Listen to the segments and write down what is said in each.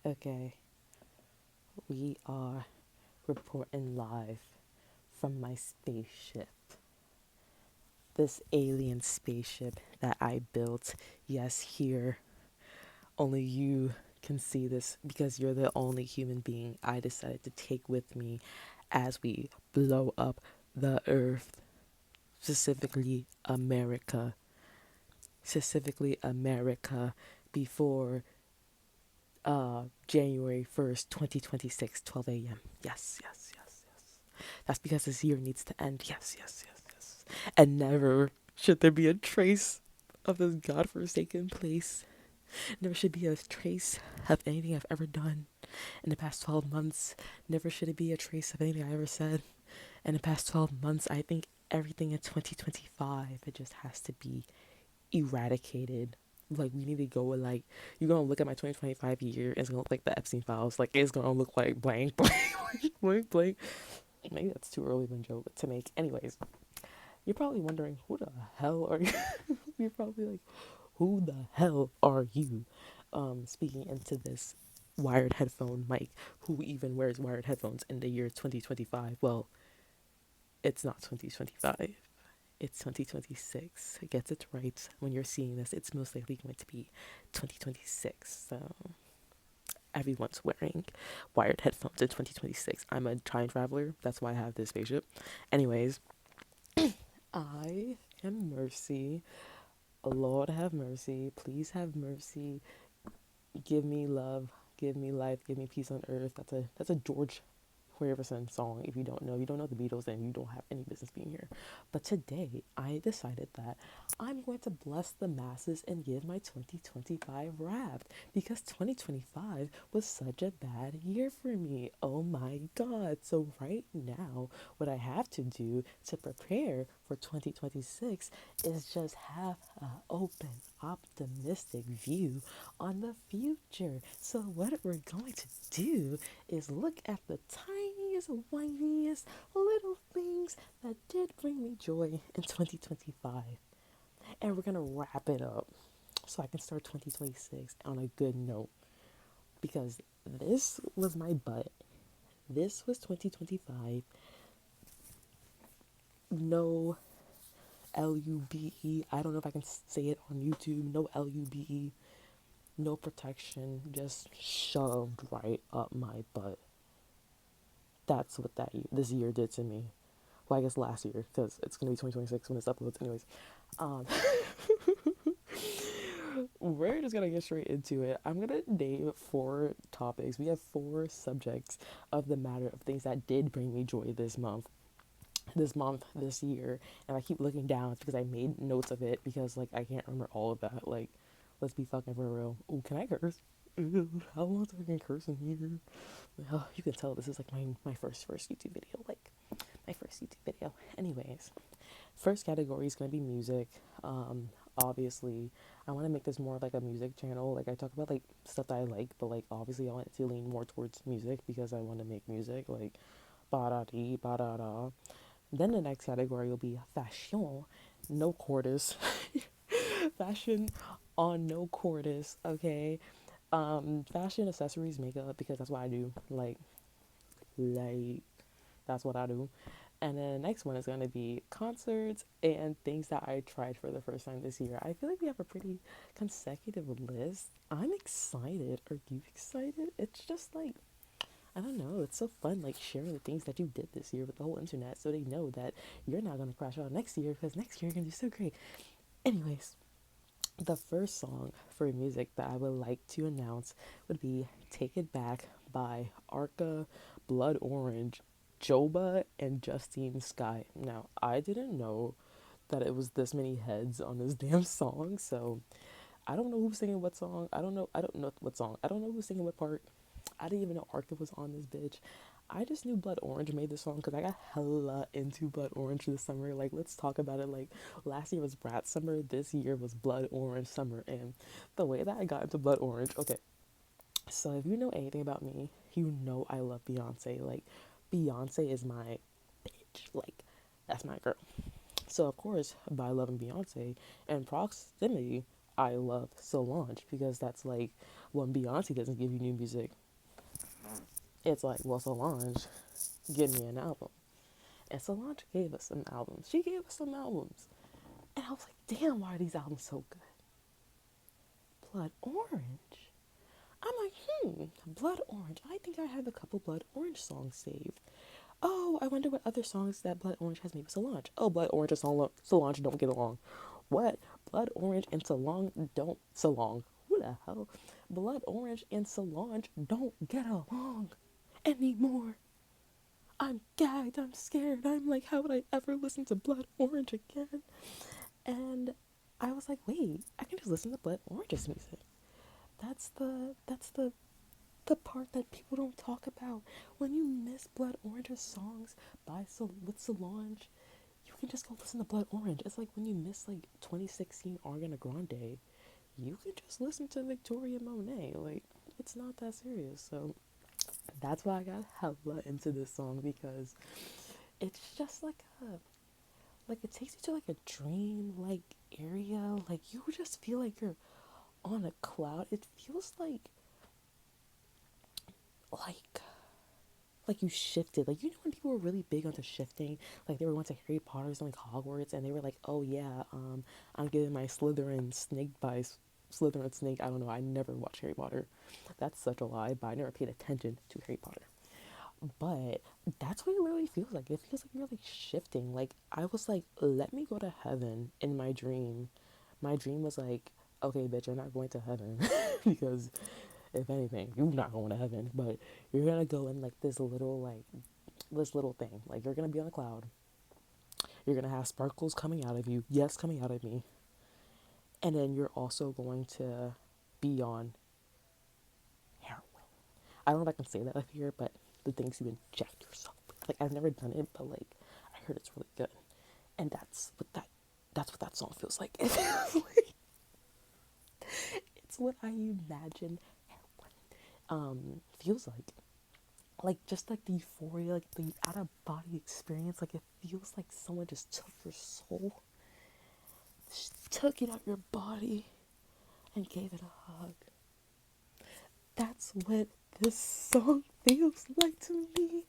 Okay, we are reporting live from my spaceship. This alien spaceship that I built. Yes, here. Only you can see this because you're the only human being I decided to take with me as we blow up the earth, specifically America. Specifically America before January 1st, 2026, 12 a.m. Yes, yes, yes, yes. That's because this year needs to end. Yes, yes, yes, yes. And never should there be a trace of this godforsaken place. Never should be a trace of anything I've ever done in the past 12 months. Never should it be a trace of anything I ever said in the past 12 months. I think everything in 2025, it just has to be eradicated. Like, we need to go with, like, you're gonna look at my 2025 year, it's gonna look like the Epstein files. Like, it's gonna look like blank, blank, blank, blank. Maybe that's too early of a joke to make. Anyways, you're probably wondering, who the hell are you? You're probably like, who the hell are you? Speaking into this wired headphone mic. Who even wears wired headphones in the year 2025? Well, it's not 2025. It's 2026. It gets it right. When you're seeing this, it's most likely going to be 2026. So everyone's wearing wired headphones in 2026. I'm a time traveler. That's why I have this spaceship. Anyways, I am Mercy. Lord have mercy. Please have mercy. Give me love. Give me life. Give me peace on earth. That's a George Harrison song. If you don't know the Beatles, then you don't have any business being here. But today, I decided that I'm going to bless the masses and give my 2025 rap because 2025 was such a bad year for me. Oh my god. So right now, what I have to do to prepare for 2026 is just have an open, optimistic view on the future. So what we're going to do is look at the tiniest, whiniest little things that did bring me joy in 2025. And we're going to wrap it up so I can start 2026 on a good note. Because this was my butt. This was 2025. No LUBE. I don't know if I can say it on YouTube. No LUBE. No protection. Just shoved right up my butt. That's what this year did to me. Well, I guess last year, because it's gonna be 2026 when this uploads. Anyways, um, we're just gonna get straight into it. I'm gonna name 4 topics. We have 4 subjects of the matter of things that did bring me joy this year. And I keep looking down, it's because I made notes of it because like I can't remember all of that. Like, let's be fucking for real. Ooh, can I curse? Ew, how long do I can curse in here? Well, you can tell this is like my first YouTube video. Like my first YouTube video. Anyways, first category is gonna be music. Obviously, I want to make this more like a music channel. Like I talk about like stuff that I like, but like obviously I want to lean more towards music because I want to make music. Like ba da dee ba da da. Then the next category will be fashion, no quarters, fashion on no quarters. Okay, fashion, accessories, makeup because that's what I do. Like that's what I do. And then the next one is going to be concerts and things that I tried for the first time this year. I feel like we have a pretty consecutive list. I'm excited. Are you excited? It's just like, I don't know. It's so fun, like sharing the things that you did this year with the whole internet so they know that you're not going to crash out next year because next year you're going to do so great. Anyways, the first song for music that I would like to announce would be Take It Back by Arca, Blood Orange, Joba, and Justine Skye. Now, I didn't know that it was this many heads on this damn song, so I don't know who's singing what song. I don't know what song. I don't know who's singing what part. I didn't even know Arca was on this bitch. I just knew Blood Orange made this song because I got hella into Blood Orange this summer. Like, let's talk about it. Like, last year was Brat Summer. This year was Blood Orange Summer. And the way that I got into Blood Orange, okay. So, if you know anything about me, you know I love Beyonce. Like, Beyonce is my bitch. Like, that's my girl. So, of course, by loving Beyonce and proximity, I love Solange because that's like when Beyonce doesn't give you new music, it's like, well, Solange, give me an album. And Solange gave us some albums. She gave us some albums. And I was like, damn, why are these albums so good? Blood Orange. I'm like, Blood Orange. I think I have a couple Blood Orange songs saved. Oh, I wonder what other songs that Blood Orange has made with Solange. Oh, Blood Orange and Solange don't get along. What? Blood Orange and Solange. Who the hell? Blood Orange and Solange don't get along anymore. I'm gagged. I'm scared. I'm like, how would I ever listen to Blood Orange again? And I was like, wait, I can just listen to Blood Orange's music. That's the part that people don't talk about. When you miss Blood Orange's songs with Solange, you can just go listen to Blood Orange. It's like when you miss like 2016 Ariana Grande, you can just listen to Victoria Monet. Like, it's not that serious. So that's why I got hella into this song, because it's just like it takes you to like a dream like area. Like you just feel like you're on a cloud. It feels like like you shifted. Like, you know when people were really big onto shifting, like they were going to Harry Potter's and like Hogwarts, and they were like, oh yeah, I'm getting my Slytherin snake. I don't know. I never watched Harry Potter. That's such a lie, but I never paid attention to Harry Potter. But that's what it really feels like. It feels like you're like shifting. Like, I was like, let me go to heaven in my dream. My dream was like, okay, bitch, you're not going to heaven because if anything, you're not going to heaven, but you're gonna go in like this little thing. Like, you're gonna be on a cloud. You're gonna have sparkles coming out of you. Yes, coming out of me. And then you're also going to be on heroin. I don't know if I can say that up here, but the things you inject yourself with. Like, I've never done it, but like I heard it's really good. And that's what that song feels like. It feels like it's what I imagine heroin feels like. Like, just like the euphoria, like the out of body experience. Like, it feels like someone just took your soul, just took it out your body and gave it a hug. That's what this song feels like to me.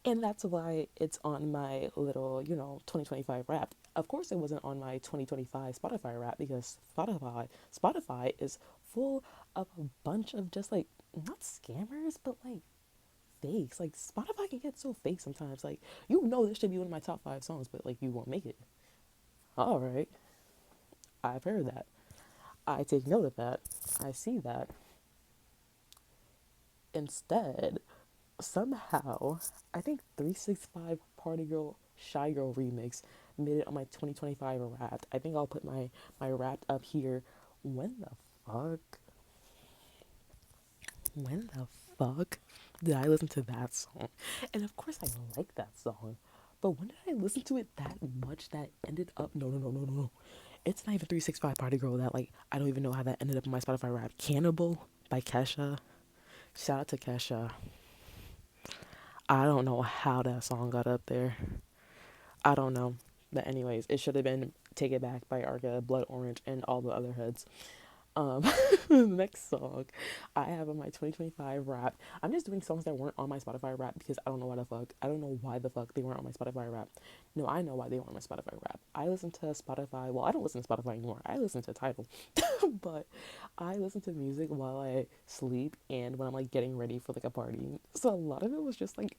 And that's why it's on my little, 2025 rap. Of course, it wasn't on my 2025 Spotify rap, because Spotify is full of a bunch of just like, not scammers, but like fakes. Like, Spotify can get so fake sometimes. Like, this should be one of my top 5 songs, but like, you won't make it. All right, I've heard that. I take note of that. I see that. Instead, somehow, I think 365 Party Girl Shy Girl remix made it on my 2025 Wrapped. I think I'll put my Wrapped up here. When the fuck? When the fuck did I listen to that song? And of course, I like that song. But when did I listen to it that much that ended up? No, no, no, no, no, no. It's not even 365 Party Girl that, like, I don't even know how that ended up in my Spotify Wrapped. Cannibal by Kesha. Shout out to Kesha. I don't know how that song got up there. I don't know. But anyways, it should have been Take It Back by Arca, Blood Orange, and all the other heads. Um, the next song I have on my 2025 rap. I'm just doing songs that weren't on my Spotify rap because I don't know why the fuck. I don't know why the fuck they weren't on my Spotify rap. No, I know why they weren't on my Spotify rap. I listen to Spotify. Well, I don't listen to Spotify anymore. I listen to Tidal, but I listen to music while I sleep and when I'm like getting ready for like a party. So a lot of it was just like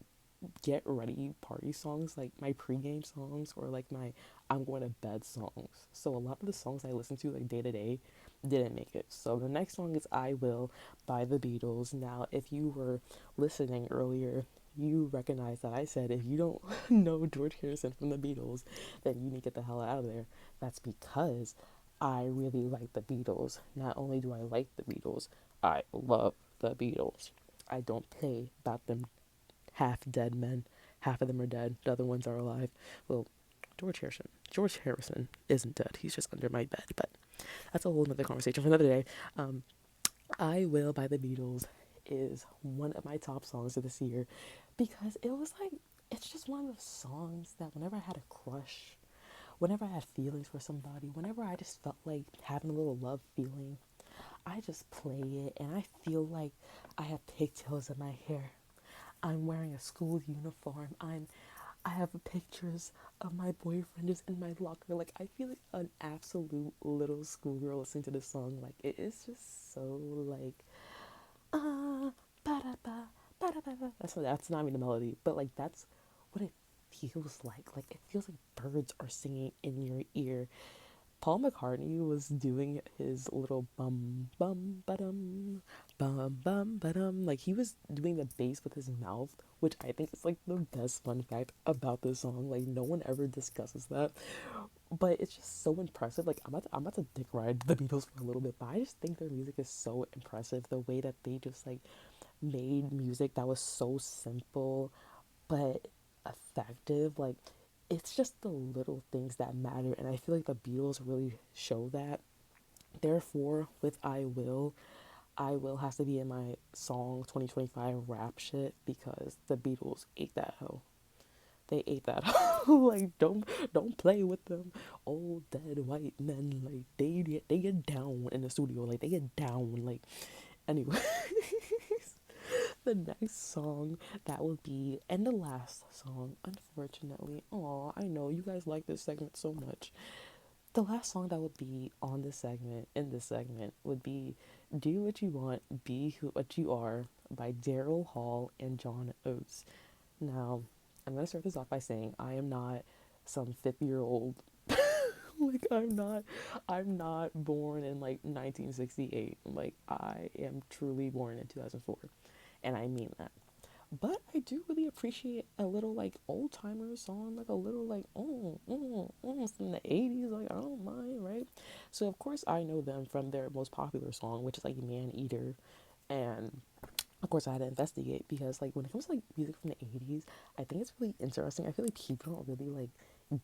get ready party songs, like my pregame songs or like my I'm going to bed songs. So a lot of the songs I listen to like day to day didn't make it. So the next song is I Will by the Beatles. Now, if you were listening earlier, you recognize that I said if you don't know George Harrison from the Beatles, then you need to get the hell out of there. That's because I really like the Beatles. Not only do I like the Beatles, I love the Beatles. I don't play about them half dead men. Half of them are dead. The other ones are alive. Well, George Harrison isn't dead. He's just under my bed. But that's a whole other conversation for another day. Um, I Will by the Beatles is one of my top songs of this year because it was like, it's just one of those songs that whenever I had a crush, whenever I had feelings for somebody, whenever I just felt like having a little love feeling, I just play it and I feel like I have pigtails in my hair. I'm wearing a school uniform. I have pictures of my boyfriend just in my locker. Like I feel like an absolute little schoolgirl listening to this song. Like it is just so like ba da ba da ba. That's not even the melody, but like that's what it feels like. Like it feels like birds are singing in your ear. Paul McCartney was doing his little bum bum ba dum. Like he was doing the bass with his mouth, which I think is like the best fun fact about this song. Like no one ever discusses that, but it's just so impressive. Like I'm about to dick ride the Beatles for a little bit, but I just think their music is so impressive. The way that they just like made music that was so simple, but effective. Like it's just the little things that matter, and I feel like the Beatles really show that. Therefore, with I Will has to be in my song 2025 rap shit because the Beatles ate that hoe. They ate that hoe. Like don't play with them old dead white men. Like they get down in the studio. Like they get down. Like anyway. The next song that will be, and the last song, unfortunately. Oh, I know you guys like this segment so much. The last song that would be on this segment, in this segment, would be Do What You Want, Be Who What You Are by Daryl Hall and John Oates. Now, I'm going to start this off by saying I am not some 50-year-old. Like I'm not born in like 1968. Like I am truly born in 2004. And I mean that. But I do really appreciate a little like old timer song, like a little like from the 80s. Like I don't mind, right? So of course I know them from their most popular song, which is like Man Eater, and of course I had to investigate because like when it comes to like music from the 80s, I think it's really interesting. I feel like people don't really like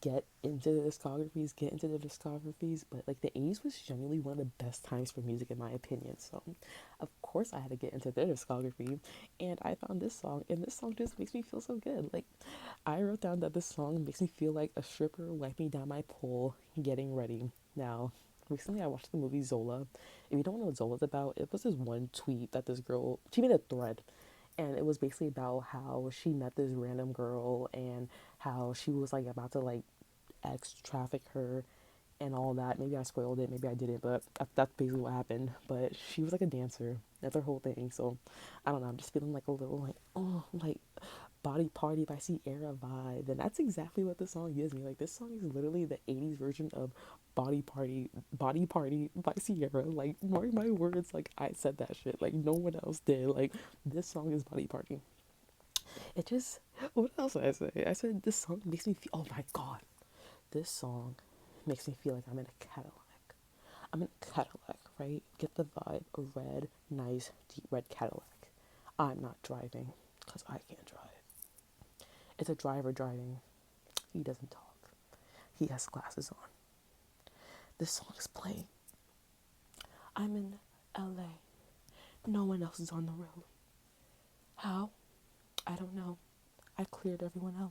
get into the discographies, but like the 80s was genuinely one of the best times for music in my opinion. So of course I had to get into their discography, and I found this song, and this song just makes me feel so good. Like I wrote down that this song makes me feel like a stripper wiping down my pole getting ready. Now recently I watched the movie Zola. If you don't know what Zola's about, it was this one tweet that this girl, she made a thread, and it was basically about how she met this random girl and how she was like about to like ex traffic her and all that. Maybe I spoiled it, maybe I didn't, but that's basically what happened. But she was like a dancer. That's her whole thing. So I don't know. I'm just feeling like a little like, oh, like Body Party by Sierra vibe. And that's exactly what this song gives me. Like this song is literally the 80s version of Body Party by Sierra. Like, mark my words, like I said that shit. Like no one else did. Like this song is Body Party. It just, what else did I say? I said this song makes me feel, oh my god. This song makes me feel like I'm in a Cadillac. I'm in a Cadillac, right? Get the vibe. A red, nice, deep red Cadillac. I'm not driving because I can't drive. It's a driver driving. He doesn't talk. He has glasses on. This song is playing. I'm in LA. No one else is on the road. How? I don't know. I cleared everyone out.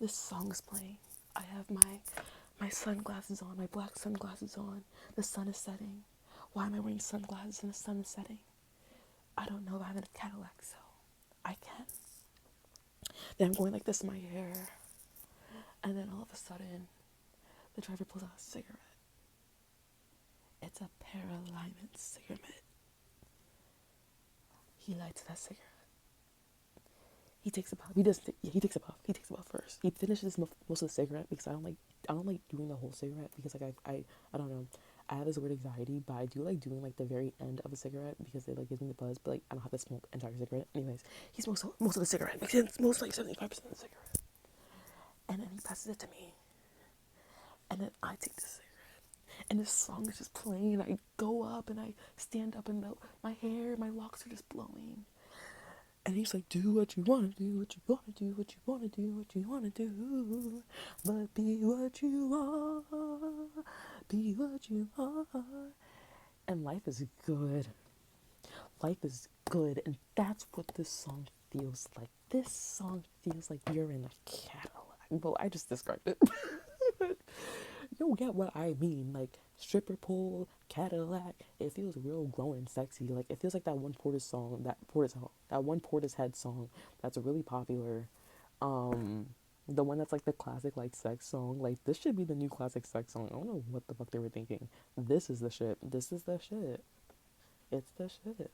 This song is playing. I have my sunglasses on, my black sunglasses on. The sun is setting. Why am I wearing sunglasses and the sun is setting? I don't know. I'm in a Cadillac, so I can. Then I'm going like this in my hair. And then all of a sudden, the driver pulls out a cigarette. It's a Paralignment cigarette. He lights that cigarette. He takes a puff. He doesn't. Yeah, he takes a puff. He takes a puff first. He finishes most of the cigarette because I don't like doing the whole cigarette because like I don't know. I have this weird anxiety, but I do like doing like the very end of a cigarette because it like gives me the buzz. But like I don't have to smoke entire cigarette. Anyways, he smokes most of the cigarette. Most like 75% of the cigarette, and then he passes it to me, and then I take the cigarette. And this song is just playing, and I go up and I stand up, and my hair, my locks are just blowing. And he's like, do what you wanna do, what you wanna do, what you wanna do, what you wanna do. But be what you are, be what you are. And life is good. Life is good. And that's what this song feels like. This song feels like you're in a Cadillac. Well, I just described it. You'll get what I mean. Like stripper pole, Cadillac. It feels real grown and sexy. Like it feels like that one that one Portishead song that's really popular. Um, the one that's like the classic like sex song. Like this should be the new classic sex song. I don't know what the fuck they were thinking. This is the shit. This is the shit. It's the shit.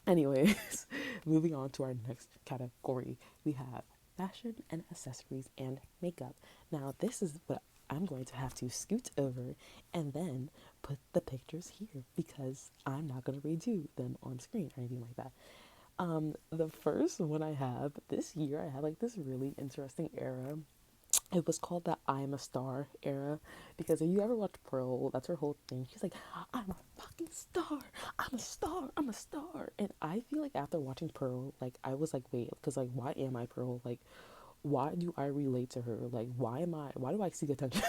Anyways, moving on to our next category, we have fashion and accessories and makeup. Now, this is what I'm going to have to scoot over and then put the pictures here because I'm not going to redo them on screen or anything like that. The first one I have this year, I had like this really interesting era. It was called the I'm a Star era because if you ever watch Pearl, that's her whole thing. She's like, I'm a fucking star. I'm a star. I'm a star. And I feel like after watching Pearl, like I was like, wait, because like, why am I Pearl? Like, why do I relate to her? Like, why do I seek attention?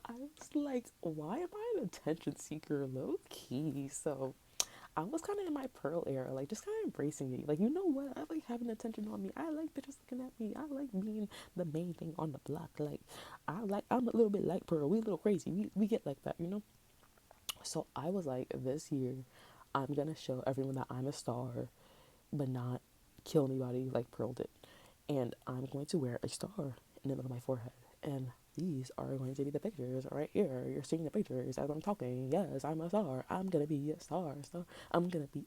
I was like, why am I an attention seeker? Low key. So I was kind of in my Pearl era, like just kind of embracing it. Like, you know what? I like having attention on me. I like bitches looking at me. I like being the main thing on the block. Like, I'm a little bit like Pearl. We a little crazy. We get like that, you know? So I was like, this year, I'm going to show everyone that I'm a star, but not kill anybody like Pearl did. And I'm going to wear a star in the middle of my forehead. And these are going to be the pictures right here. You're seeing the pictures as I'm talking. Yes, I'm a star. I'm gonna be a star. So I'm gonna be.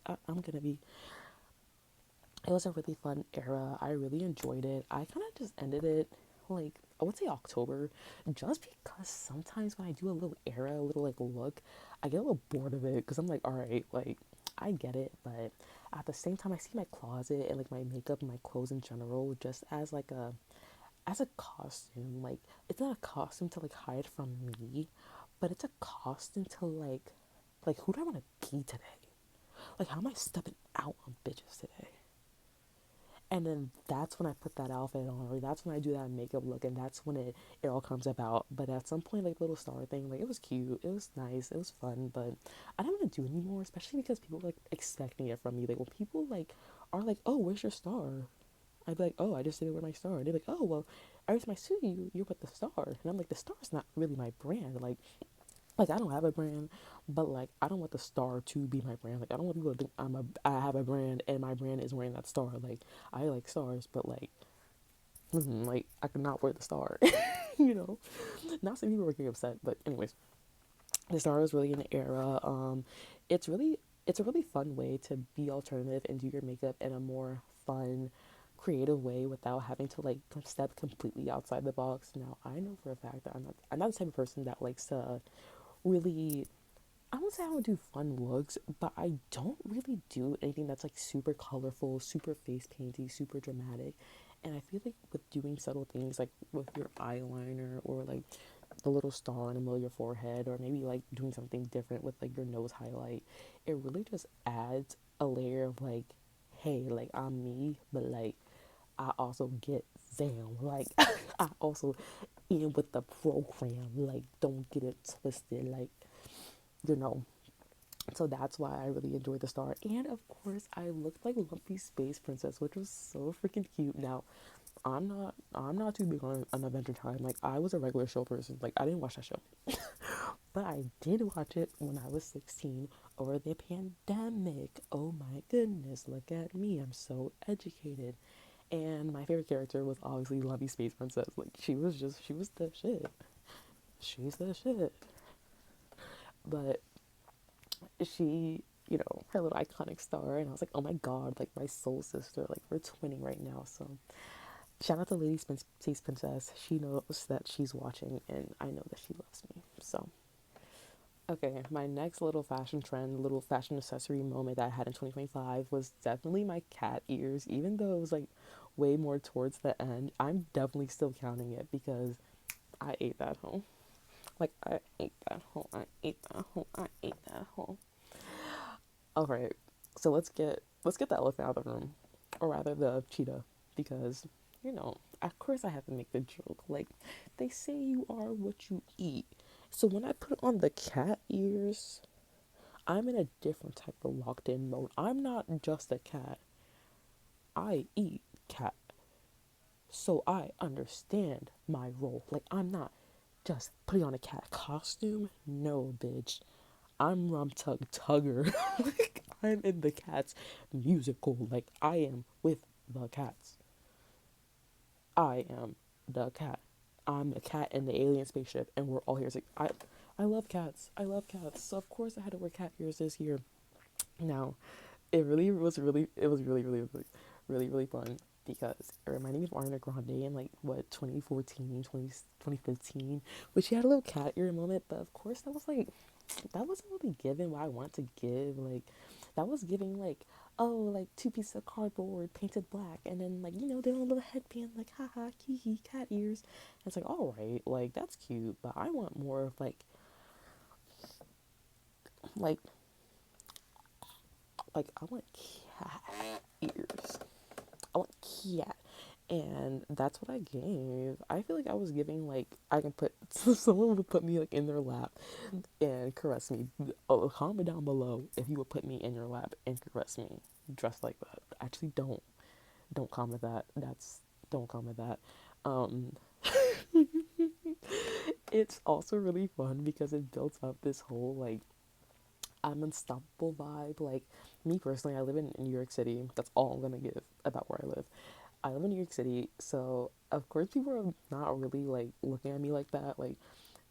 It was a really fun era. I really enjoyed it. I kind of just ended it like I would say October, just because sometimes when I do a little era, a little like look, I get a little bored of it because I'm like, all right, like I get it, but at the same time, I see my closet and like my makeup and my clothes in general just as a costume. Like it's not a costume to like hide from me, but it's a costume to like who do I want to be today? Like how am I stepping out on bitches today? And then that's when I put that outfit on, or that's when I do that makeup look, and that's when it all comes about. But at some point, like little star thing, like it was cute, it was nice, it was fun, but I don't want to do it anymore, especially because people were, like expecting it from me. Like when people like are like, "Oh, where's your star?" I'd be like, "Oh, I just didn't wear my star." And they're like, "Oh, well, every time I see you, you're with the star." And I'm like, "The star's not really my brand. Like I don't have a brand, but like I don't want the star to be my brand. Like I don't want people to think I have a brand and my brand is wearing that star. Like I like stars, but like I could not wear the star, you know. Not saying people were getting upset, but anyways, the star is really an era. It's really it's a really fun way to be alternative and do your makeup in a more fun, creative way without having to like step completely outside the box. Now I know for a fact that I'm not the type of person that likes to really I won't say I don't do fun looks, but I don't really do anything that's like super colorful, super face painty, super dramatic. And I feel like with doing subtle things like with your eyeliner or like the little star in the middle of your forehead, or maybe like doing something different with like your nose highlight, it really just adds a layer of like, hey, like I'm me, but like I also get Zam. Like I also in with the program. Like don't get it twisted. Like you know. So that's why I really enjoyed the star. And of course, I looked like Lumpy Space Princess, which was so freaking cute. Now, I'm not too big on Adventure Time. Like I was a regular show person. Like I didn't watch that show. But I did watch it when I was 16 over the pandemic. Oh my goodness, look at me. I'm so educated. And my favorite character was obviously Lumpy Space Princess. Like she was the shit. She's the shit. But she, her little iconic star, and I was like, oh my god, like my soul sister, like we're twinning right now. So shout out to Lady Space Princess. She knows that she's watching, and I know that she loves me. So okay, my next little fashion trend, little fashion accessory moment that I had in 2025 was definitely my cat ears. Even though it was like way more towards the end, I'm definitely still counting it because I ate that home. Like I ate that home. I ate that home. I ate that home. All right, so let's get the elephant out of the room, or rather the cheetah, because of course I have to make the joke. Like they say, you are what you eat. So when I put on the cat ears, I'm in a different type of locked in mode. I'm not just a cat. I eat cat. So I understand my role. Like, I'm not just putting on a cat costume. No, bitch. I'm Rum Tug Tugger. Like, I'm in the Cats musical. Like, I am with the cats. I am the cat. I'm the cat in the alien spaceship, and we're all here. It's like, I love cats. I love cats. So of course I had to wear cat ears this year. Now, it was really fun because it reminded me of Ariana Grande in like what 2014, 2015, which she had a little cat ear moment. But of course that was like that wasn't really giving what I want to give. Like that was giving like, oh, like two pieces of cardboard painted black and then like, then a little headband like haha hee cat ears. And it's like, all right, like that's cute, but I want more of like I want cat ears. I want cat. And that's what I gave. I feel like I was giving like I can put someone would put me like in their lap and caress me. Oh, comment down below if you would put me in your lap and caress me dressed like that. Actually, don't comment that. Don't comment that. Um, it's also really fun because it builds up this whole like I'm unstoppable vibe. Like me personally, I live in New York City. That's all I'm gonna give about where I live. I live in New York City, so of course people are not really like looking at me like that. Like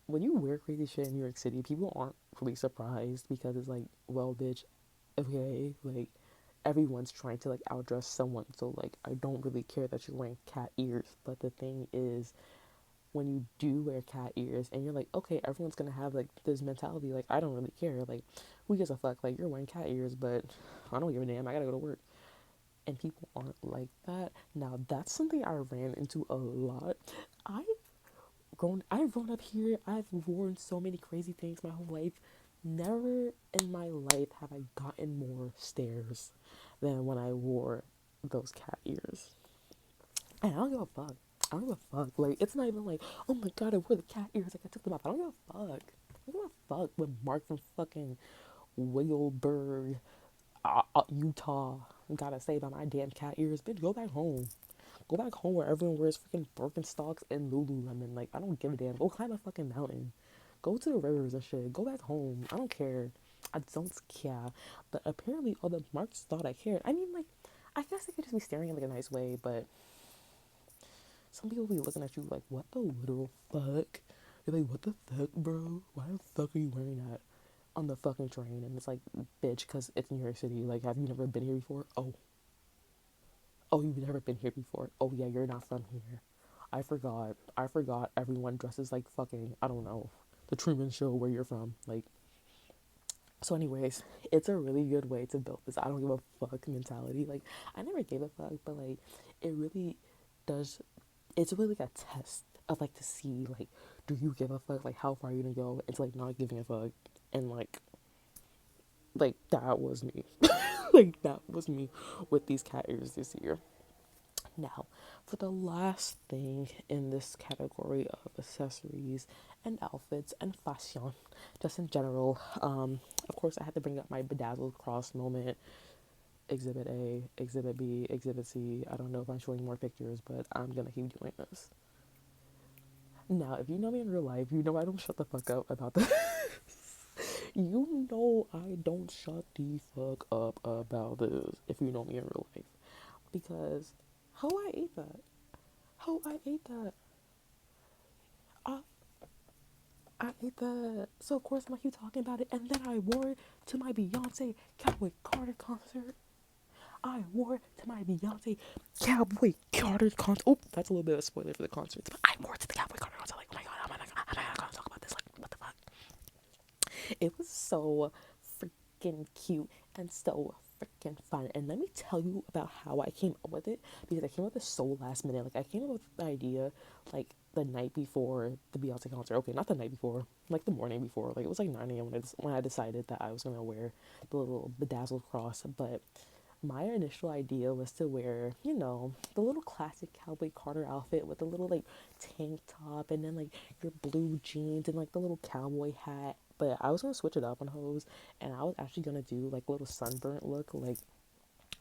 when you wear crazy shit in New York City, people aren't really surprised because it's like, well, bitch, okay, like everyone's trying to like outdress someone. So like I don't really care that you're wearing cat ears, but the thing is when you do wear cat ears and you're like, okay, everyone's gonna have like this mentality, like I don't really care, like who gives a fuck, like you're wearing cat ears, but I don't give a damn, I gotta go to work. And people aren't like that. Now that's something I ran into a lot. I've I've grown up here, I've worn so many crazy things my whole life. Never in my life have I gotten more stares than when I wore those cat ears. And I don't give a fuck. I don't give a fuck. Like, it's not even like, oh my god, I wore the cat ears. Like, I took them off. I don't give a fuck. I don't give a fuck when Mark from fucking Wigglesburg, Utah, gotta say about my damn cat ears. Bitch, go back home. Go back home where everyone wears freaking Birkenstocks and Lululemon. Like, I don't give a damn. Go climb a fucking mountain. Go to the rivers and shit. Go back home. I don't care. I don't care. But apparently, all the marks thought I cared. I mean, like, I guess they could just be staring in like a nice way, but some people be looking at you like, what the literal fuck? You're like, what the fuck, bro? Why the fuck are you wearing that on the fucking train? And it's like, bitch, because it's New York City. Like, have you never been here before? Oh, you've never been here before. Oh, yeah, you're not from here. I forgot. I forgot everyone dresses like fucking, I don't know, the Truman Show where you're from. Like, so anyways, it's a really good way to build this I don't give a fuck mentality. Like, I never gave a fuck, but like, it really does, it's really like a test of like to see like, do you give a fuck? Like, how far are you gonna go? It's like not giving a fuck. And like that was me. Like, that was me with these cat ears this year. Now, for the last thing in this category of accessories and outfits and fashion, just in general, of course, I had to bring up my bedazzled cross moment. Exhibit A, Exhibit B, Exhibit C. I don't know if I'm showing more pictures, but I'm gonna keep doing this. Now, if you know me in real life, you know I don't shut the fuck up about this. You know I don't shut the fuck up about this if you know me in real life. Because how I ate that. How I ate that. I, I ate that. So of course I'm like you talking about it. And then I wore it to my Beyonce Cowboy Carter concert. I wore it to my Beyonce Cowboy Carter concert. Oh, that's a little bit of a spoiler for the concert. But I wore it to the Cowboy Carter concert. Like, oh my god, I'm not gonna talk about this. Like, what the fuck? It was so freaking cute and so freaking fun. And let me tell you about how I came up with it because I came up with this so last minute. Like, I came up with the idea like the night before the Beyonce concert. Okay, not the night before, like the morning before. Like, it was like 9 a.m. When I decided that I was gonna wear the little bedazzled cross. But my initial idea was to wear, the little classic Cowboy Carter outfit with the little like tank top and then like your blue jeans and like the little cowboy hat. But I was gonna switch it up on hoes, and I was actually gonna do like a little sunburnt look, like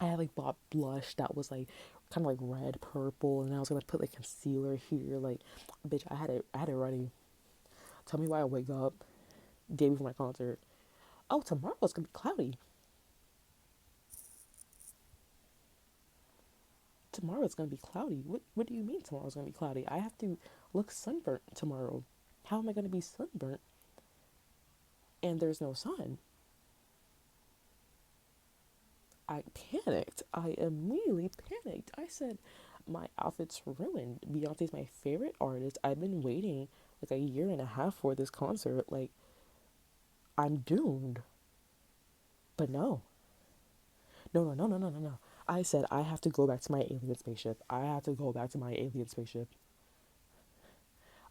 I had like bought blush that was like kind of like red, purple, and I was gonna put like concealer here. Like, bitch, I had it ready. Tell me why I wake up day before my concert. Oh, tomorrow it's gonna be cloudy. Tomorrow it's gonna be cloudy. What do you mean tomorrow's gonna be cloudy? I have to look sunburnt tomorrow. How am I gonna be sunburnt and there's no sun? I panicked. I immediately panicked. I said, my outfit's ruined. Beyonce's my favorite artist. I've been waiting like a year and a half for this concert. Like, I'm doomed. But no. No, no, no, no, no, no, no. I said, I have to go back to my alien spaceship. I have to go back to my alien spaceship.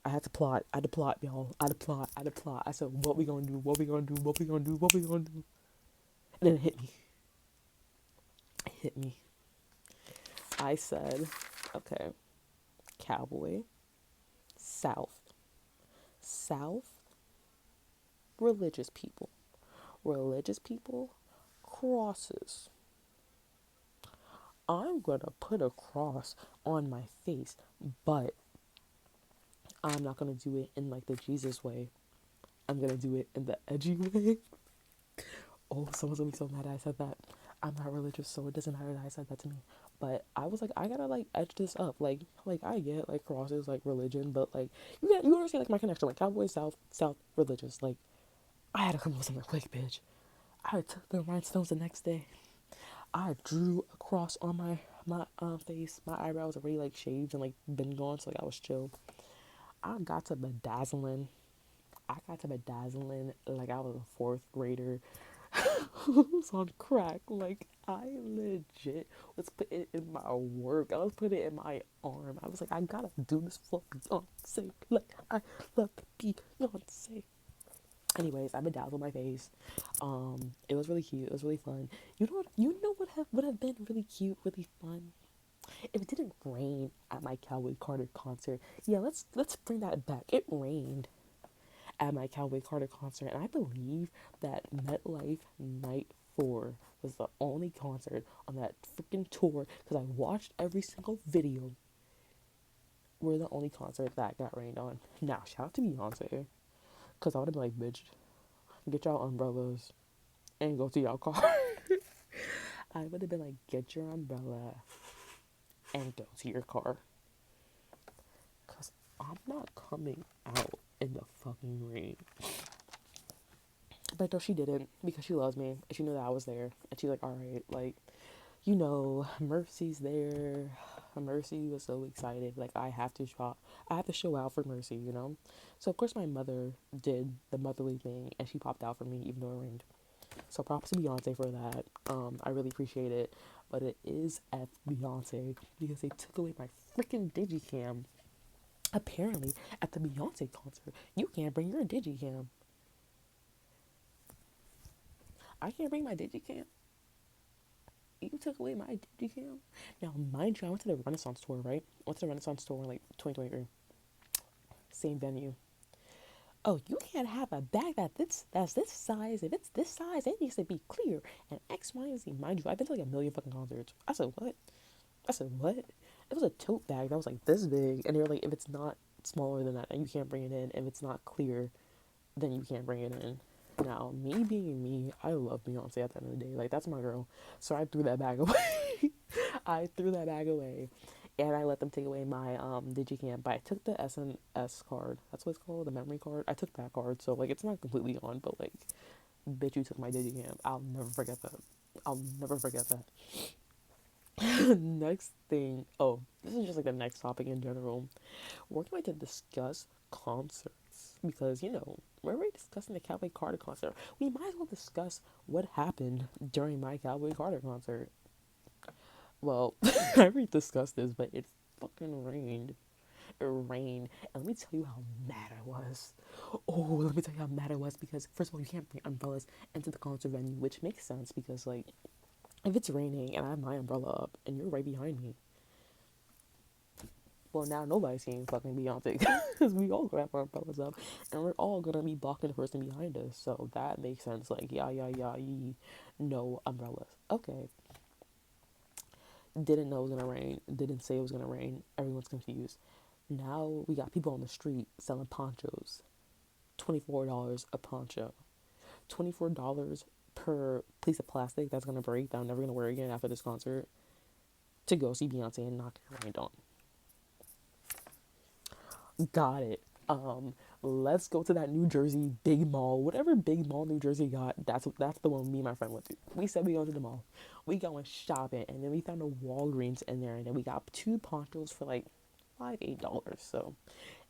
I had to plot. I had to plot, y'all. I had to plot. I had to plot. I said, what we gonna do? What we gonna do? What we gonna do? What we gonna do? And then it hit me. It hit me. I said, okay, cowboy, south, south, religious people, religious people, crosses. I'm gonna put a cross on my face, but I'm not gonna do it in like the Jesus way. I'm gonna do it in the edgy way. Oh, someone's gonna be so mad I said that. I'm not religious, so it doesn't matter that I said that to me. But I was like, I gotta like edge this up. Like I get like crosses, like religion, but like you understand like my connection, like cowboy south religious. Like I had to come up with something quick, bitch. I took the rhinestones the next day. I drew a cross on my face. My eyebrows were already like shaved and like been gone, so like I was chill. I got to bedazzling. I got to bedazzling like I was a fourth grader who's on crack. Like I legit was putting it in my work. I was putting it in my arm. I was like, I gotta do this for Beyonce. Like I love Beyonce. Anyways, I bedazzled my face. It was really cute. It was really fun. You know what would have been really cute, really fun? If it didn't rain at my Cowboy Carter concert. Yeah, let's bring that back. It rained at my Cowboy Carter concert, and I believe that MetLife Night 4 was the only concert on that freaking tour because I watched every single video. We're the only concert that got rained on. Now, shout out to Beyonce, because I would have been like, bitch, get y'all umbrellas and go to y'all car. I would have been like, get your umbrella and go to your car. Because I'm not coming out in the fucking rain. But no, she didn't because she loves me and she knew that I was there. And she's like, alright, like, Mercy's there. Mercy was so excited. Like, I have to show out for Mercy, you know? So, of course, my mother did the motherly thing and she popped out for me even though it rained. So props to Beyonce for that. I really appreciate it. But it is F Beyonce because they took away my freaking digicam. Apparently, at the Beyonce concert, you can't bring your digicam. I can't bring my digicam. You took away my digicam. Now, mind you, I went to the Renaissance tour, right? I went to the Renaissance tour in like 2023. Same venue. Oh, you can't have a bag that's this size. If it's this size, it needs to be clear. And X, Y, and Z. Mind you, I've been to like a million fucking concerts. I said, what? I said, what? It was a tote bag that was like this big. And they were like, if it's not smaller than that, you can't bring it in. If it's not clear, then you can't bring it in. Now, me being me, I love Beyonce at the end of the day. Like, that's my girl. So I threw that bag away. I threw that bag away. And I let them take away my digicam. But I took the SNS card. That's what it's called, the memory card. I took that card. So, like, it's not completely on. But, like, bitch, you took my digicam. I'll never forget that. I'll never forget that. Next thing. Oh, this is just, like, the next topic in general. We're going to discuss concerts. Because, we're already discussing the Cowboy Carter concert. We might as well discuss what happened during my Cowboy Carter concert. Well, I already discussed this, but it fucking rained. It rained. And let me tell you how mad I was. Oh, let me tell you how mad I was because, first of all, you can't bring umbrellas into the concert venue, which makes sense because, like, if it's raining and I have my umbrella up and you're right behind me, well, now nobody's seeing fucking Beyonce because we all gonna have our umbrellas up and we're all gonna be blocking the person behind us. So that makes sense. Like, yeah, no umbrellas. Okay. didn't know it was gonna rain, didn't say it was gonna rain. Everyone's confused. Now we got people on the street selling ponchos. $24 a poncho. $24 per piece of plastic that's gonna break that I'm never gonna wear again after this concert to go see Beyonce and not get rained on. Got it. Let's go to that New Jersey big mall. Whatever big mall New Jersey got, that's the one me and my friend went to. We said we go to the mall. We going shopping, and then we found a Walgreens in there, and then we got two ponchos for like $8. So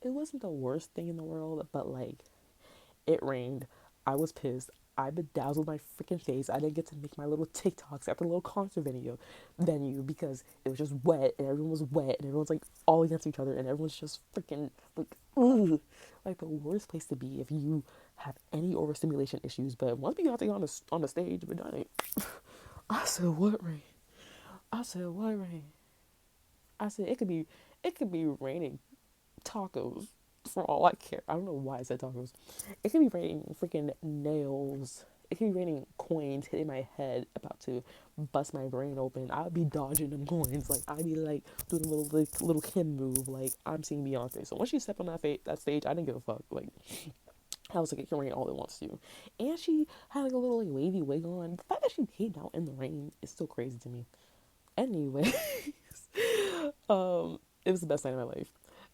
it wasn't the worst thing in the world, but like it rained. I was pissed. I bedazzled my freaking face. I didn't get to make my little TikToks after the little concert venue because it was just wet and everyone was wet and everyone's like all against each other and everyone's just freaking like ugh, like the worst place to be if you have any overstimulation issues. But once we got to go on the stage, but done. I said what rain? I said what rain? I said it could be raining tacos for all I care. I don't know why I said tacos. It could be raining freaking nails. It could be raining coins hitting my head, about to bust my brain open. I'd be dodging them coins. Like I'd be like doing a little Kim move. Like I'm seeing Beyonce. So once she stepped on that stage, I didn't give a fuck. Like I was like, it can rain all it wants to. And she had like a little like wavy wig on. The fact that she came out in the rain is still crazy to me. Anyway, it was the best night of my life.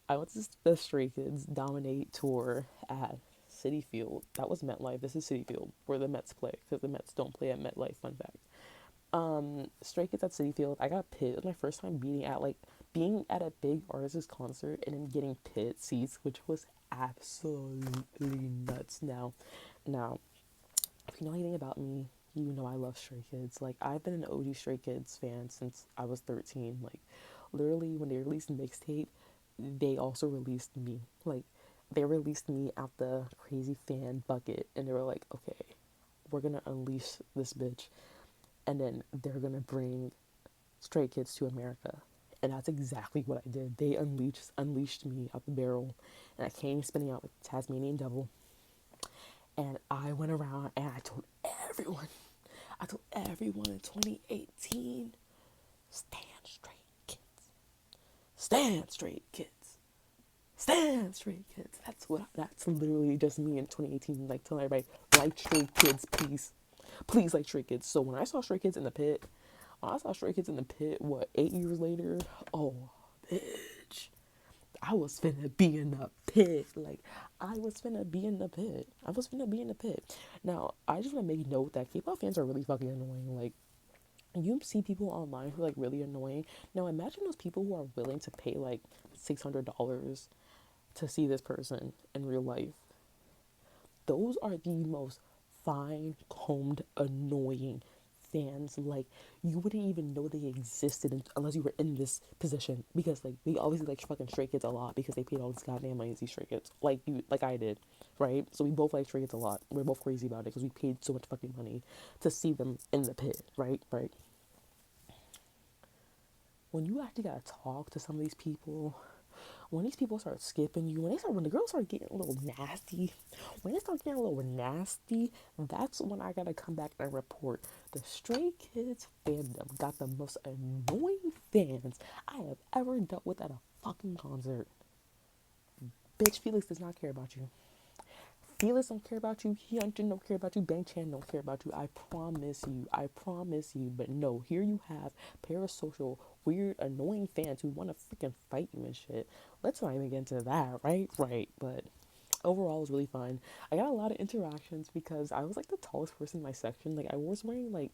I went to the Stray Kids Dominate tour at Citi Field. That was MetLife. This is Citi Field, where the Mets play, because the Mets don't play at MetLife. Fun fact. Stray Kids at Citi Field. I got pit. It was my first time being at a big artist's concert and then getting pit seats, which was absolutely nuts. Now, if you know anything about me, you know I love Stray Kids. Like I've been an OG Stray Kids fan since I was 13. Like literally when they released mixtape, they also released me. Like they released me out the crazy fan bucket and they were like, okay, we're gonna unleash this bitch and then they're gonna bring Stray Kids to America. And that's exactly what I did. They unleashed me out the barrel and I came spinning out like the Tasmanian devil. And I went around and everyone, I told everyone in 2018, stand straight kids. Stand straight kids. Stand straight kids. That's literally just me in 2018, like telling everybody, like straight kids, please. Please like straight kids. So when I saw Stray Kids in the pit, what, 8 years later? Oh, bitch. I was finna be in the pit. Like, I was finna be in the pit. Now, I just wanna make note that K-pop fans are really fucking annoying. Like, you see people online who are like really annoying. Now, imagine those people who are willing to pay like $600 to see this person in real life. Those are the most fine combed, annoying fans. Like you wouldn't even know they existed unless you were in this position. Because like we obviously like fucking Stray Kids a lot because they paid all this goddamn money to see Stray Kids. Like I did, right? So we both like Stray Kids a lot. We're both crazy about it because we paid so much fucking money to see them in the pit, right? Right. When you actually gotta talk to some of these people, when these people start skipping you, when the girls start getting a little nasty, that's when I gotta come back and report the Stray Kids fandom got the most annoying fans I have ever dealt with at a fucking concert. Bitch, Felix does not care about you. Felix don't care about you. Hyunjin don't care about you. Bang Chan don't care about you. I promise you. But no, here you have parasocial, weird, annoying fans who want to freaking fight you and shit. Let's not even get into that, right? Right. But overall, it was really fun. I got a lot of interactions because I was like the tallest person in my section. Like I was wearing like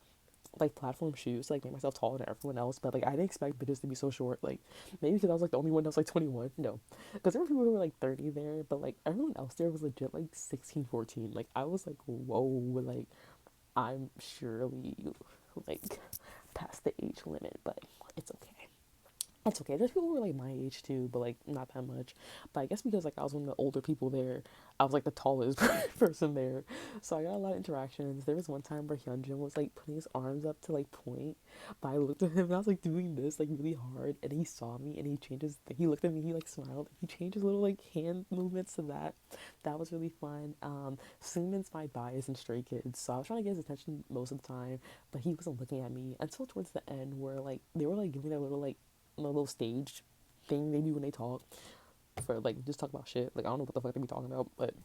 platform shoes to like make myself taller than everyone else, but like I didn't expect bitches to be so short. Like maybe because I was like the only one that was like 21. No, because there were people who were like 30 there, but like everyone else there was legit like 16, 14. Like I was like, whoa, like I'm surely like past the age limit, but it's okay. That's okay. There's people who were like my age too, but like not that much. But I guess because like I was one of the older people there, I was like the tallest person there, so I got a lot of interactions. There was one time where Hyunjin was like putting his arms up to like point, but I looked at him and I was like doing this like really hard, and he saw me and he changes. He looked at me, he like smiled, he changed his little like hand movements to that. That was really fun. Suman's my bias in Stray Kids, so I was trying to get his attention most of the time, but he wasn't looking at me until towards the end where like they were like giving their little like a little stage thing they do when they talk for like just talk about shit. Like I don't know what the fuck they be talking about, but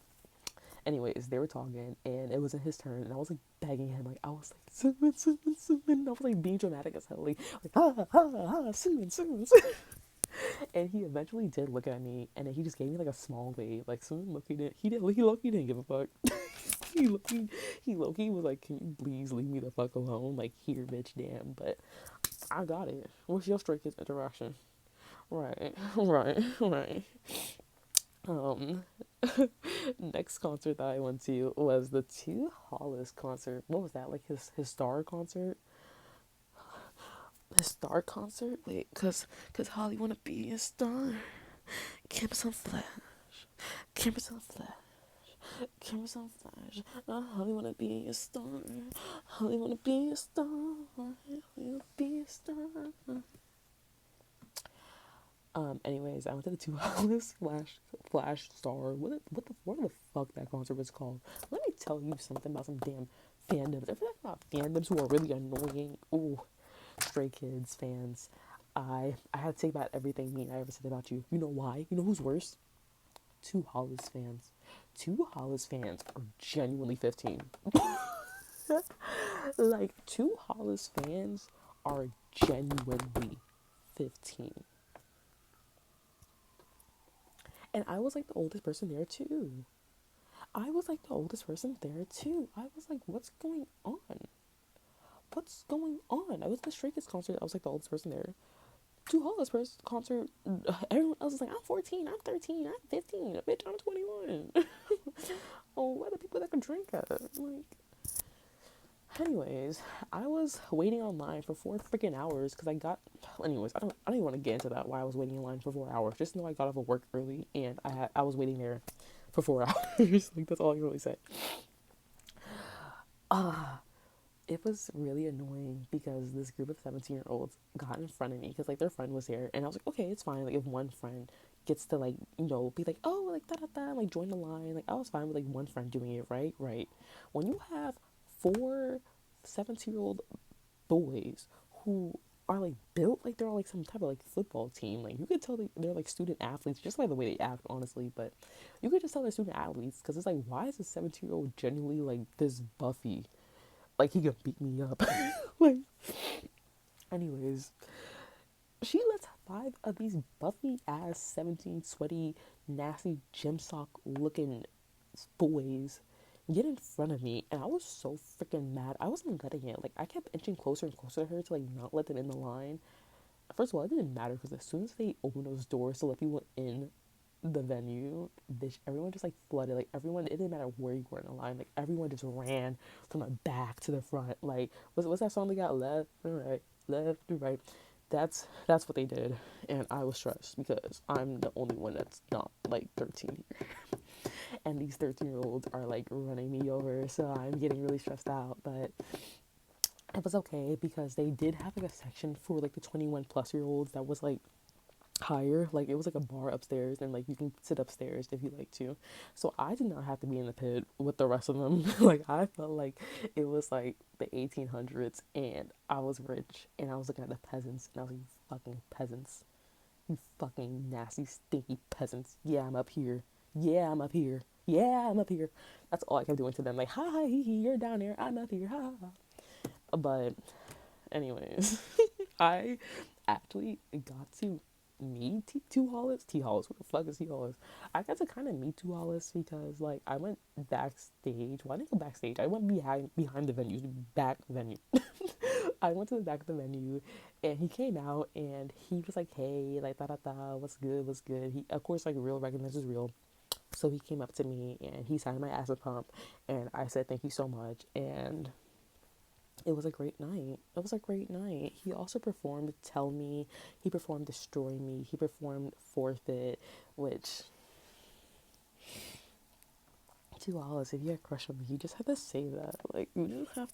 anyways, they were talking and it wasn't his turn, and I was like begging him, like I was like Suman, Suman, Suman. I was like being dramatic as hell, like Suman, Suman, Suman. And he eventually did look at me, and then he just gave me like a small wave. Like Suman look, he low-key didn't give a fuck. He low-key was like, can you please leave me the fuck alone? Like here, bitch, damn. But I got it. What's your Stray Kids interaction? Right, right. Um, Next concert that I went to was the Two Hollis concert. What was that? Like his star concert? His star concert? Wait, cause Holly wanna be a star. Campus on flash. Campus on flash. Campus on flash. Holly wanna be a star. Holly wanna be a star. Holly wanna be a star. Anyways, I went to the Two Hollis Flash Star. What the fuck that concert was called? Let me tell you something about some damn fandoms. If we're talking about fandoms who are really annoying, ooh, Stray Kids fans. I had to take back everything me and I ever said about you. You know why? You know who's worse? Two Hollis fans. Two Hollis fans are genuinely 15. Like two Hollis fans are genuinely 15. And I was like the oldest person there too. I was like the oldest person there too. I was like, what's going on? What's going on? I was at the Stray Kids concert. I was like the oldest person there. To Hollis concert, everyone else was like, I'm 14, I'm 13, I'm 15, bitch, I'm 21. Oh, what are the people that can drink at? Like, anyways, I was waiting online for 4 freaking hours because I got. Anyways, I don't even want to get into that. Why I was waiting in line for 4 hours. Just know I got off of work early and I was waiting there for 4 hours. Like that's all I can really say. It was really annoying because this group of 17-year-olds got in front of me because like their friend was there, and I was like, okay, it's fine. Like if one friend gets to like be like, oh, like da da da, like join the line. Like I was fine with like one friend doing it, right? Right. When you have 4 17-year-old boys who are like built like they're like some type of like football team. Like you could tell they're like student athletes just by the way they act, honestly. But you could just tell they're student athletes because it's like, why is a 17-year-old genuinely like this Buffy? Like he could beat me up. Like, anyways, she lets 5 of these Buffy ass 17 sweaty, nasty gym sock looking boys get in front of me, and I was so freaking mad. I wasn't letting it. Like I kept inching closer and closer to her to like not let them in the line. First of all, it didn't matter because as soon as they opened those doors to let people in the venue, bitch, everyone just like flooded. Like everyone, it didn't matter where you were in the line. Like everyone just ran from the back to the front. Like what's that song they got? Left and right, left and right. That's what they did, and I was stressed because I'm the only one that's not like 13 here, and these 13-year-olds are like running me over, so I'm getting really stressed out. But it was okay because they did have like a section for like the 21 plus year olds that was like higher. Like it was like a bar upstairs, and like you can sit upstairs if you like to. So I did not have to be in the pit with the rest of them. Like I felt like it was like the 1800s and I was rich and I was looking at the peasants and I was like, you fucking peasants, you fucking nasty stinky peasants. Yeah, I'm up here. Yeah, I'm up here. Yeah, I'm up here. That's all I kept doing to them. Like, ha ha hee hee, you're down there, I'm up here, ha ha. But anyways, I actually got to meet Two Hollis. T Hollis, what the fuck is T Hollis? I got to kind of meet Two Hollis because like I went backstage. Well, I didn't go backstage. I went behind the venue, back venue. I went to the back of the venue, and he came out and he was like, "Hey, like da da da, what's good, what's good." He of course like real recognizes real. So he came up to me and he signed my acid pump, and I said thank you so much, and It was a great night. It was a great night. He also performed Tell Me. He performed Destroy Me. He performed Forfeit, which, to Alice, if you had a crush on me, you just had to say that. Like, you didn't have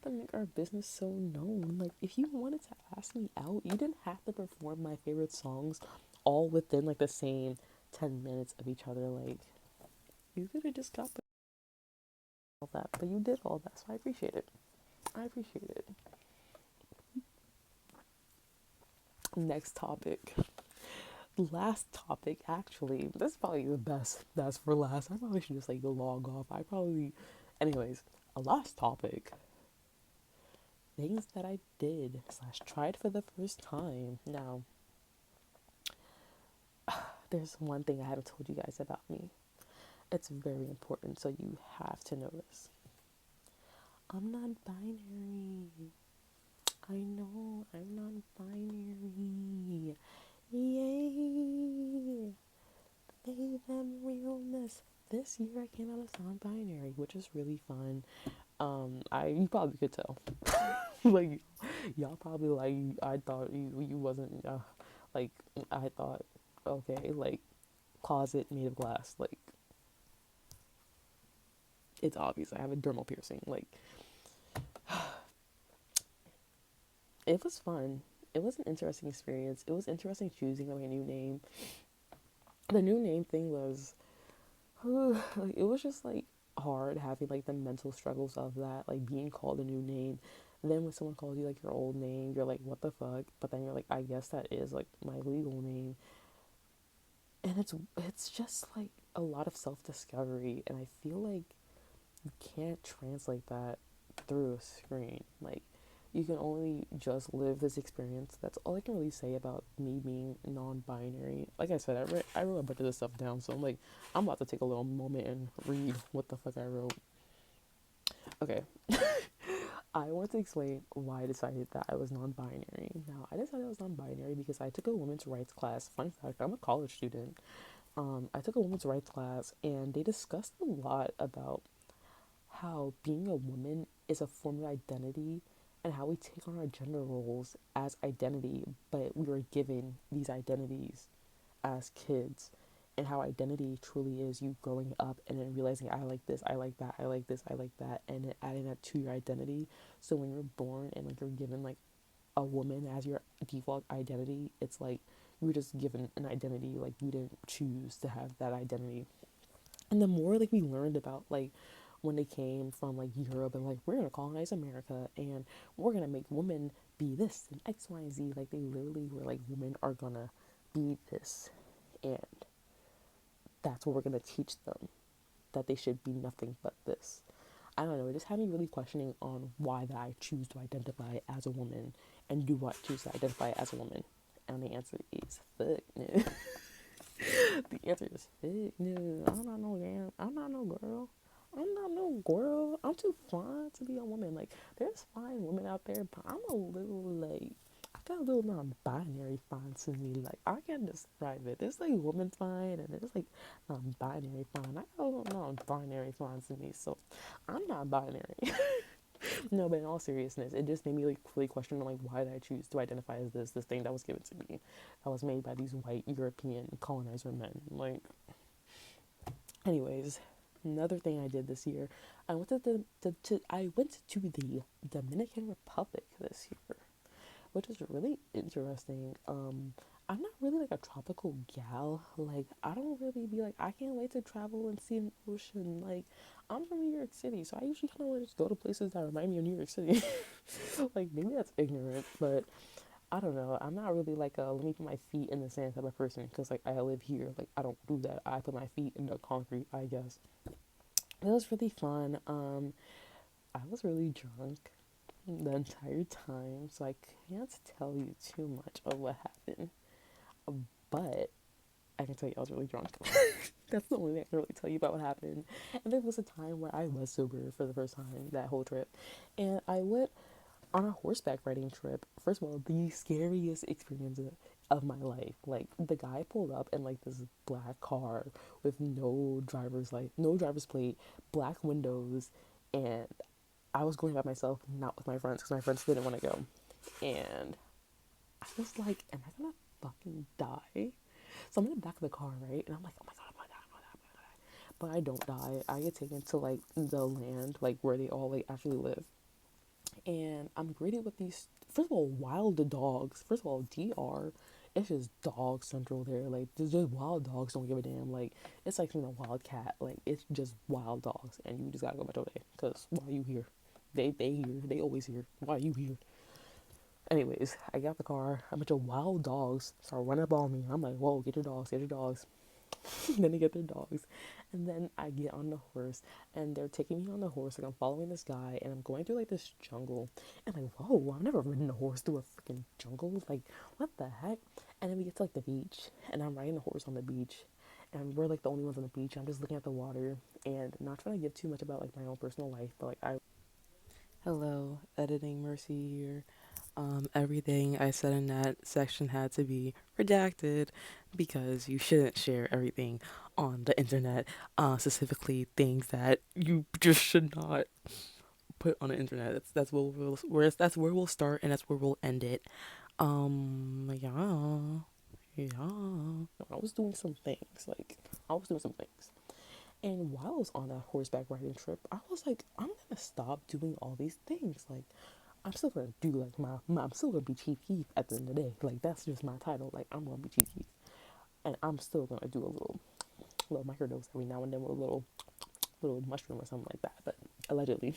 to make our business so known. Like, if you wanted to ask me out, you didn't have to perform my favorite songs all within like the same 10 minutes of each other. Like, you could have just got all that, but you did all that, so I appreciate it. I appreciate it. Next topic. Last topic, actually. This is probably the best for last. I probably should just like log off. Anyways, a last topic. Things that I did slash tried for the first time. Now, there's one thing I haven't told you guys about me. It's very important, so you have to know this. I'm not binary. I know I'm not binary. Yay! They, them, realness. This year I came out as non-binary, which is really fun. You probably could tell. Like, y'all probably like, I thought you wasn't, like, I thought, okay, like, closet made of glass. Like, it's obvious I have a dermal piercing. Like, it was fun. It was an interesting experience. It was interesting choosing like a new name. The new name thing was, like, it was just like hard having like the mental struggles of that, like being called a new name. Then when someone calls you like your old name, you're like, what the fuck? But then you're like, I guess that is like my legal name. And it's just like a lot of self discovery, and I feel like you can't translate that through a screen. Like, you can only just live this experience. That's all I can really say about me being non-binary. Like I said, I wrote a bunch of this stuff down, so I'm about to take a little moment and read what the fuck I wrote. Okay, I want to explain why I decided that I was non-binary. Now, I decided I was non-binary because I took a women's rights class. Fun fact, I'm a college student. I took a women's rights class, and they discussed a lot about how being a woman is a form of identity and how we take on our gender roles as identity, but we were given these identities as kids, and how identity truly is you growing up and then realizing I like this, I like that, I like this, I like that, and then adding that to your identity. So when you're born and like you're given like a woman as your default identity, it's like you were just given an identity, like you didn't choose to have that identity. And the more like we learned about like when they came from like Europe and like we're gonna colonize America and we're gonna make women be this and X, Y, and Z, like they literally were like women are gonna be this, and that's what we're gonna teach them, that they should be nothing but this. I don't know, it just had me really questioning on why that I choose to identify as a woman, and do I choose to identify as a woman? And the answer is fuck no. The answer is fuck no. I'm not no damn. I'm not no girl. I'm not no girl. I'm too fine to be a woman. Like, there's fine women out there, but I'm a little like, I got a little non-binary fine to me. Like, I can't describe it. There's like woman fine and there's like non-binary fine. I got a little non-binary fine to me, so I'm not binary. No, but in all seriousness, it just made me like really question like why did I choose to identify as this thing that was given to me, that was made by these white European colonizer men. Like, anyways, another thing I did this year, I went to the Dominican Republic this year, which is really interesting. I'm not really like a tropical gal. Like, I don't really be like, I can't wait to travel and see an ocean. Like, I'm from New York City, so I usually kind of want to just go to places that remind me of New York City. Like, maybe that's ignorant, but I don't know. I'm not really like a let me put my feet in the sand type of person, because like I live here. Like, I don't do that. I put my feet in the concrete, I guess. It was really fun. I was really drunk the entire time, so I can't tell you too much of what happened. But I can tell you I was really drunk. That's the only thing I can really tell you about what happened. And there was a time where I was sober for the first time that whole trip. And I went on a horseback riding trip. First of all, the scariest experience of my life. Like, the guy pulled up in like this black car with no driver's plate, black windows, and I was going by myself, not with my friends, because my friends didn't want to go. And I was like, am I gonna fucking die? So I'm in the back of the car, right? And I'm like, oh my god, oh my god, oh my god, oh my god. But I don't die. I get taken to like the land, like where they all like actually live. And I'm greeted with these, first of all, wild dogs. First of all, DR, it's just dog central there. Like, there's just wild dogs, don't give a damn. Like, it's like seeing a wild cat. Like, it's just wild dogs. And you just gotta go about your day. Because why are you here? They here. They always here. Why are you here? Anyways, I got the car. A bunch of wild dogs start running up on me. I'm like, whoa, get your dogs, get your dogs. Then they get their dogs. And then I get on the horse and they're taking me on the horse. Like I'm following this guy and I'm going through like this jungle. And I'm like, whoa, I've never ridden a horse through a freaking jungle. Like, what the heck? And then we get to like the beach and I'm riding the horse on the beach. And we're like the only ones on the beach. I'm just looking at the water and not trying to give too much about like my own personal life, but like I Hello, editing Mercy here. Everything I said in that section had to be redacted because you shouldn't share everything on the internet, specifically things that you just should not put on the internet. That's where we'll start and that's where we'll end it. Yeah. I was doing some things, and while I was on that horseback riding trip, I was like, I'm gonna stop doing all these things. Like, I'm still gonna do like I'm still gonna be Chief Keef at the end of the day. Like, that's just my title. Like, I'm gonna be Chief Keef, and I'm still gonna do a little microdose every now and then with a little mushroom or something like that. But allegedly,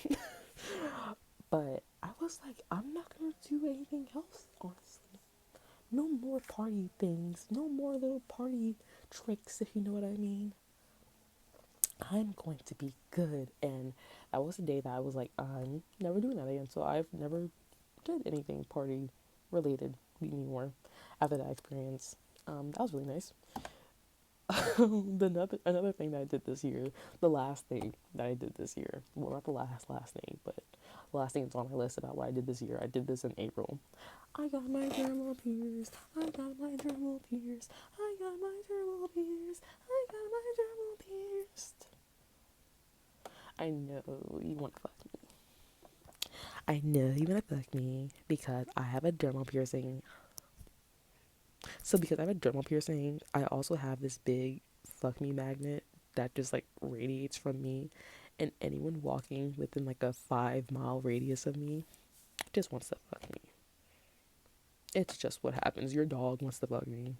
but I was like, I'm not gonna do anything else. Honestly, no more party things. No more little party tricks, if you know what I mean. I'm going to be good. And that was the day that I was like, I'm never doing that again. So I've never did anything party related anymore after that experience. That was really nice. Another thing that I did this year, the last thing that I did this year, well, not the last thing, but the last thing that's on my list about what I did this year. I did this in April. I got my dermal pierced. I got my dermal pierced. I got my dermal pierced. I got my dermal pierced. I know you want to fuck me. I know you want to fuck me because I have a dermal piercing. So because I have a dermal piercing, I also have this big fuck me magnet that just like radiates from me, and anyone walking within like a 5 mile radius of me just wants to fuck me. It's just what happens. Your dog wants to fuck me.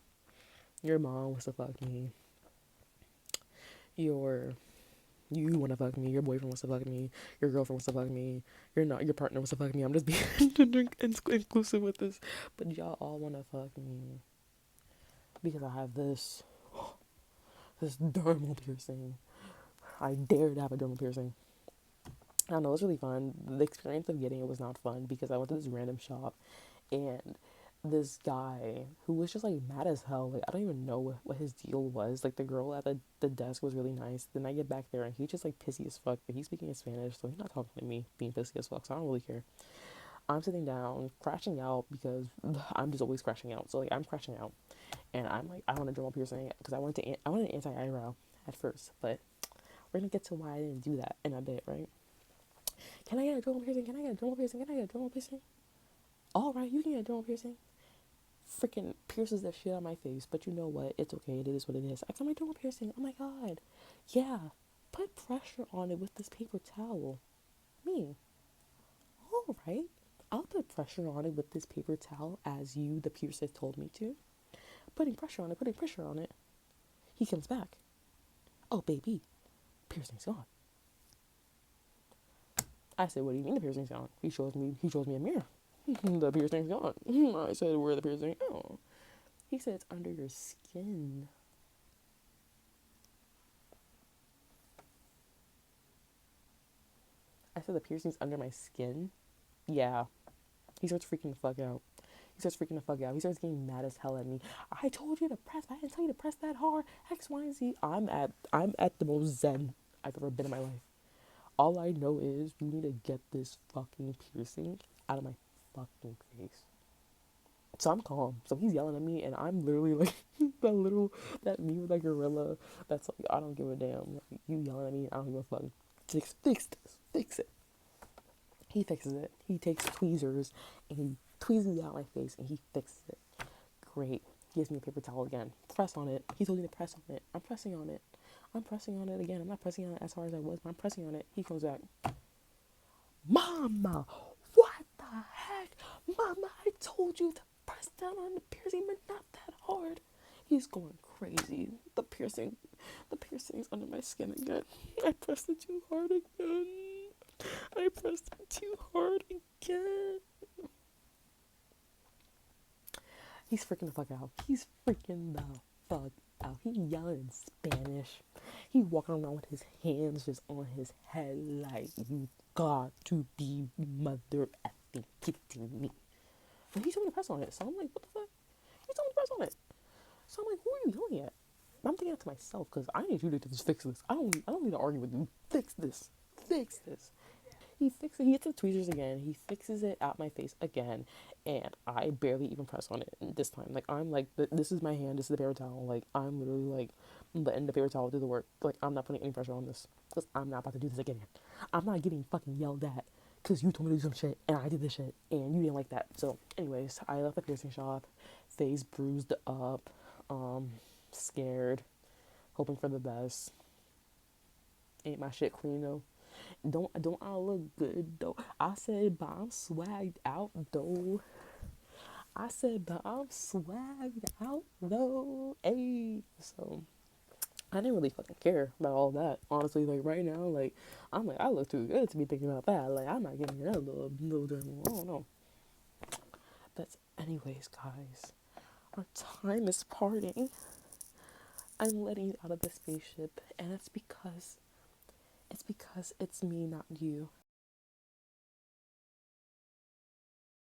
Your mom wants to fuck me. Your You want to fuck me. Your boyfriend wants to fuck me. Your girlfriend wants to fuck me. Your partner wants to fuck me. I'm just being inclusive with this, but y'all all want to fuck me because I have this dermal piercing. I dare to have a dermal piercing. I don't know, it was really fun. The experience of getting it was not fun because I went to this random shop and this guy who was just like mad as hell. Like, I don't even know what his deal was. Like, the girl at the desk was really nice. Then I get back there and he's just like pissy as fuck. But he's speaking in Spanish, so he's not talking to me being pissy as fuck. So I don't really care. I'm sitting down, crashing out because I'm just always crashing out. So like I'm crashing out, and I'm like I want a dermal piercing because I wanted an anti eyebrow at first, but we're gonna get to why I didn't do that in a bit, right? Can I get a dermal piercing? Can I get a dermal piercing? Can I get a dermal piercing? All right, you can get a dermal piercing. Freaking pierces that shit on my face, but you know what? It's okay. It is what it is. I got my dermal piercing. Oh my god, yeah. Put pressure on it with this paper towel. Me. All right. I'll put pressure on it with this paper towel as you, the piercer, told me to. Putting pressure on it, putting pressure on it. He comes back. Oh, baby, piercing's gone. I said, what do you mean the piercing's gone? He shows me a mirror. The piercing's gone. I said, where the piercing? Oh. He said, it's under your skin. I said, the piercing's under my skin? Yeah. He starts freaking the fuck out. He starts getting mad as hell at me. I told you to press. I didn't tell you to press that hard. X, Y, and Z. I'm at the most zen I've ever been in my life. All I know is you need to get this fucking piercing out of my fucking face. So I'm calm. So he's yelling at me, and I'm literally like that meme with that gorilla. That's like, I don't give a damn. Like, you yelling at me, I don't give a fuck. Fix this. Fix it. He fixes it. He takes tweezers and he tweezes out my face and he fixes it. Great. Gives me a paper towel again. Press on it. He told me to press on it. I'm pressing on it. I'm pressing on it again. I'm not pressing on it as hard as I was, but I'm pressing on it. He comes back. Mama, what the heck? Mama, I told you to press down on the piercing, but not that hard. He's going crazy. The piercing's under my skin again. I pressed it too hard again. I pressed it too hard again. He's freaking the fuck out. He's freaking the fuck out. He yelling in Spanish. He walking around with his hands just on his head like, you got to be mother effing kidding me. And he told me to press on it. So I'm like, what the fuck? He told me to press on it. So I'm like, who are you yelling at? I'm thinking to myself, because I need you to just fix this. I don't need to argue with you. Fix this. Fix this. He fixes it. He gets the tweezers again. He fixes it out my face again, and I barely even press on it this time. Like I'm like, this is my hand. This is the paper towel. Like I'm literally like letting the paper towel do the work. Like I'm not putting any pressure on this because I'm not about to do this again. I'm not getting fucking yelled at because you told me to do some shit and I did this shit and you didn't like that. So, anyways, I left the piercing shop, face bruised up, scared, hoping for the best. Ain't my shit clean though. Don't I look good though? I said, but I'm swagged out though. I said, but I'm swagged out though. Hey, so I didn't really fucking care about all that. Honestly, like right now, like I'm like I look too good to be thinking about that. Like I'm not giving that little journal. I don't know. But anyways, guys, our time is parting. I'm letting you out of the spaceship, and it's because it's me, not you.